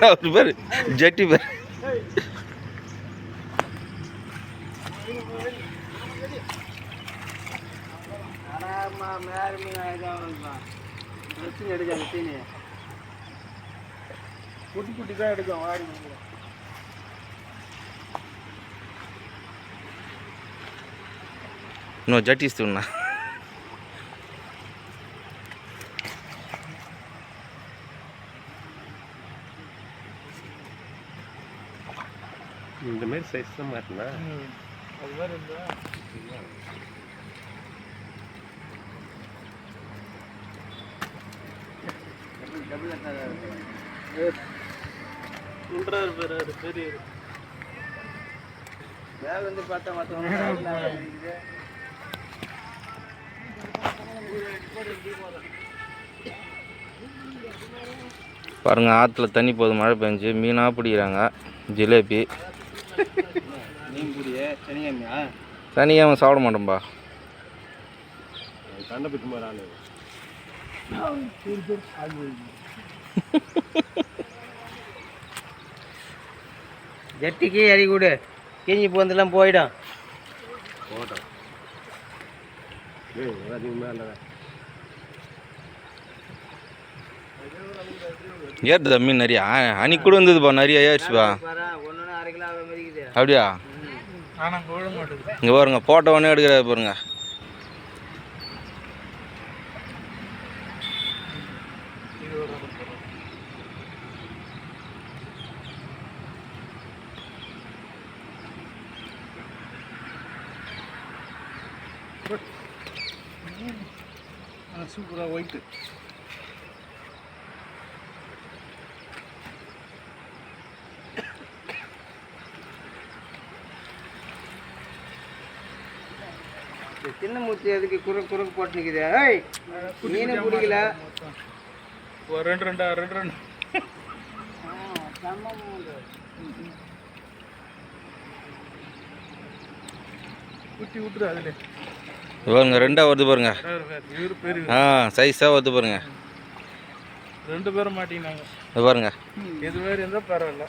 அவர் பேர் ஜட்டி பேர். குட்டி குட்டி தான் எடுக்கும் வாடி. నువ్వు జట్టిస్తున్నా இந்த மாதிரி சைஸ் தான் மாட்டினா அது மாதிரி இருந்தா சொல்றாரு பேர் பெரிய வேலை வந்து பார்த்தா மற்றவங்க பாருங்க, ஆற்றுல தண்ணி போகுது, மழை பெஞ்சு மீனாக பிடிக்கிறாங்க. ஜிலேபி மீன் பிடிய சனிக்கிழமையா? சனிக்கிழமை சாப்பிட மாட்டோம்பா. சண்டை பிடிச்ச மாதிரி ஆளு ஜட்டிக்கு இறக்கி விடு, கிஞ்சி போந்தெல்லாம் போயிடும். போட்டோம் அதிகமாக இல்லை. ஏறுதுதா மீன் நிறையா? அன்னைக்கு கூட வந்ததுப்பா, நிறைய ஏறிச்சுப்பா. ஒன்று 1.5 கிலோ மதிக்குது. அப்படியா? இங்கே பாருங்க, போட்ட உடனே எடுக்கிறாரு பாருங்க. சூப்பராக ஒயிட்டு சின்ன மூர்த்தி அதுக்கு குறுக்கு போட்டு நிற்குது. ஏய் மீனை பிடிக்கல. ஒரு ரெண்டு குட்டி விட்டுரு. அதுல பாருங்க, ரெண்டாக வருது பாருங்க. சைஸாக வருது பாருங்க. 2 பேரும் மாட்டினாங்க. இது பாருங்க, இது மாதிரி இருந்தால் பரவாயில்ல.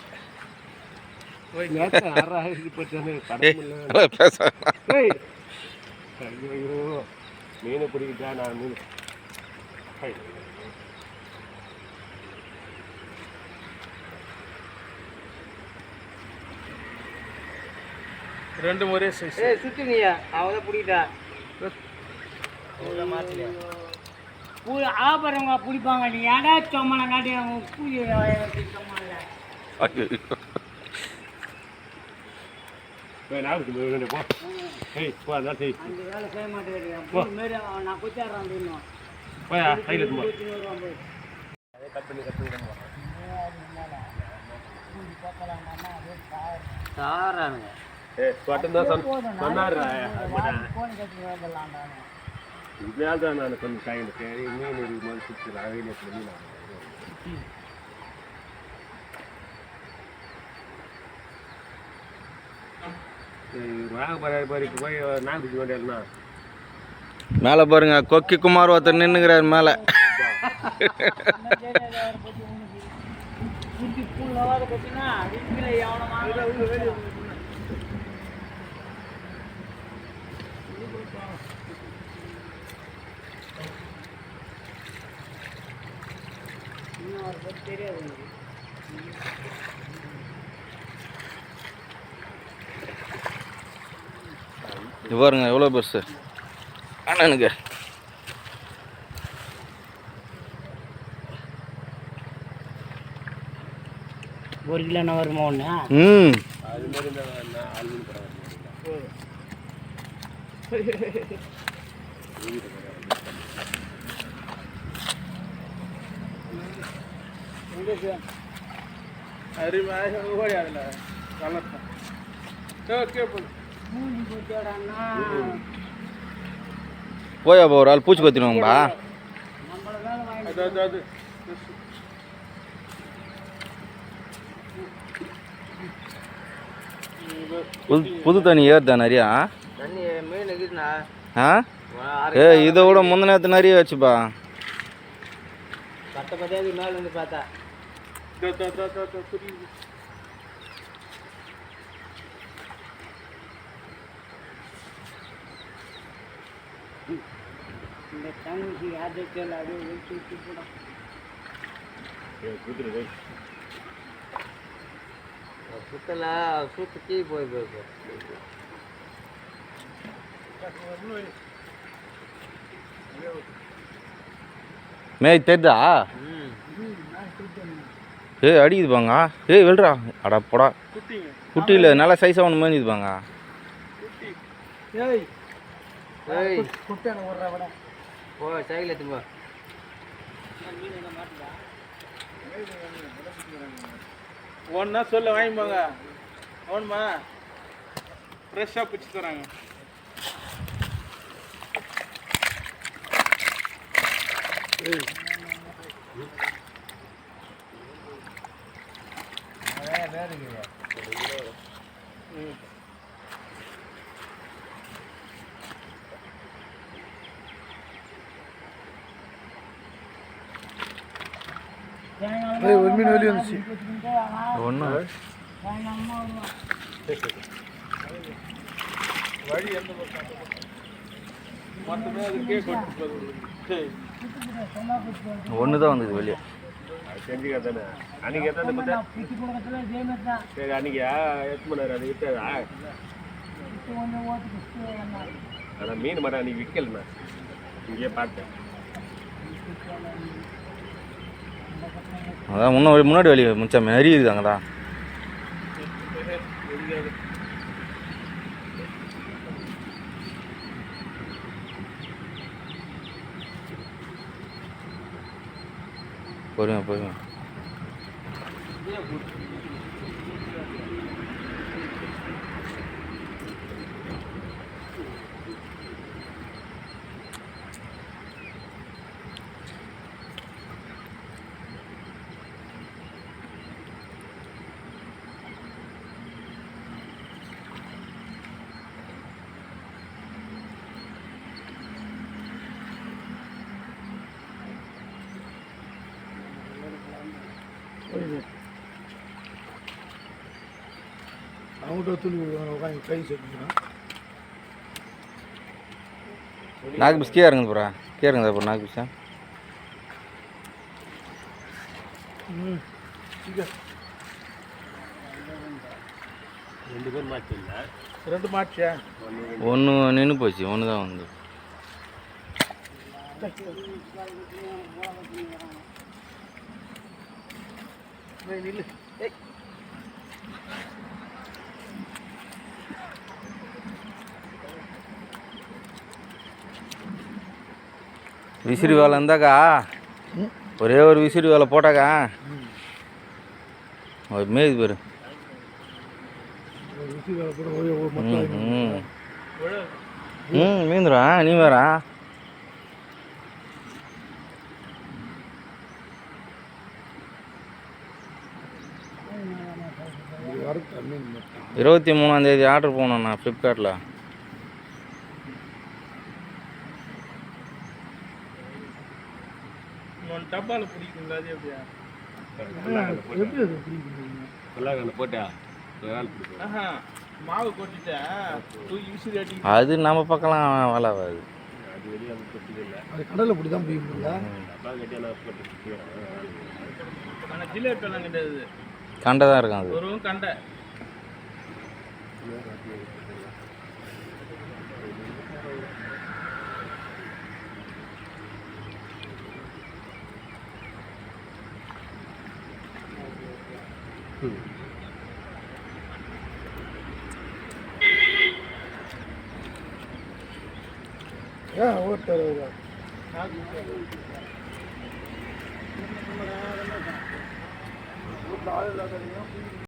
மீனை பிடிக்கிட்டா நான் மீன் ரெண்டு ஒரே சைஸ். சுத்தினியா அவதான் பிடிக்கிட்டா ஆபரங்க பிடிப்பாங்க. நீ ஏடா சொம்மனை காட்டி பூஜை இப்படியாதான் நான் கொஞ்சம் கையில் மீன் சுற்றுல மீன் மேலே பாருங்க, கொக்கி குமார் ஒருத்தர் நின்னுக்கிறார் மேலே. இது பாருங்க எவ்வளோ பெருசு அண்ணனுக்கு. ஒரு கிலோ என்ன வருமா ஒன்று? அது மாதிரி போயாப்பா, ஒரு ஆள் பூச்சி பற்றினுவாங்கப்பா. புது தண்ணி ஏறுதா நிறையா? இதை விட முந்தின நேரத்து நிறைய வச்சுப்பா. மேல வந்து பார்த்தா புரியுது. இந்த தங்கச்சி ஆதத்தில் அது வச்சு கூட குதிரை சுத்தல சூப்பு டீ போய்ಬೇಕು மேய் தெரிதா ஏய் அடிக்குது பாங்க ஏய் வெல்றா அடா போடா குட்டிங்க குட்டியில் நல்லா சைஸாக ஒன்று மேய்ஞ்சுது பாங்க குட்டி. ஏய் ஏய் குட்டன ஓடுறா வட போ சைக்கிள் எடுத்து போ ஒன்னா சொல்ல வாங்கிப்பாங்க அவனுமா ஃப்ரெஷ்ஷாக பிடிச்சி தராங்க. ஒரு மீன் வெளியே வந்துச்சு ஒன்று வழி எந்த பக்கம் மொத்தமே அதுக்கே கொண்டு ஒன்று தான் வந்தது வெளியே செஞ்சுக்க தானே அன்னைக்கு எத்தனை சரி அன்னைக்கு எத்தனை மணி நேரம் அது விட்டதா ஆனால் மீன் மரம் அன்னைக்கு விற்கலண்ணா இங்கேயே பார்த்தேன். அதான் முன்னாடி வெளியே மிச்சம் எரியுது அங்கே தான் பொறுமை பொறுமை அவங்கள்ட்ட துணி உட்காந்து கை சொல்லிக்கிறான் நாக்கு பிஸ் கீழே இறங்குது போகிறா கீழே இறங்குதா அப்புறம் நாக்கு பிஸ்ஸா ரெண்டு பேர் மாற்றி இல்லை ரெண்டு மாட்டியா ஒன்று நின்று போச்சு ஒன்று தான் வந்து நில்லு விசிறி வேலை இருந்தாக்கா ஒரே ஒரு விசிறி வேலை போட்டாக்கா ஒரு மேய்து பேர் மீந்துடா நீ வேறா இருபத்தி 3ஆந்தேதி ஆர்டர் போனோண்ணா ஃப்ளிப்கார்ட்டில் டப்பாவில் பிடிக்குங்களா அது எப்படியா போட்டா மாவு கொட்டிட்டேன் தூக்கி விசிறி அடி அது நம்ம பக்கம்லாம் வேலை ஆகாது அது வெளியே அந்த கொட்டிது இல்லை அது கடலில் பிடி தான் பிடிக்குங்களா டப்பா கட்டி எல்லாம் போட்டு ஆனால் ஜிலேபி எல்லாம் கிடையாது கண்டை தான் இருக்கும் அது ஒரு கண்டை ஓட்டார்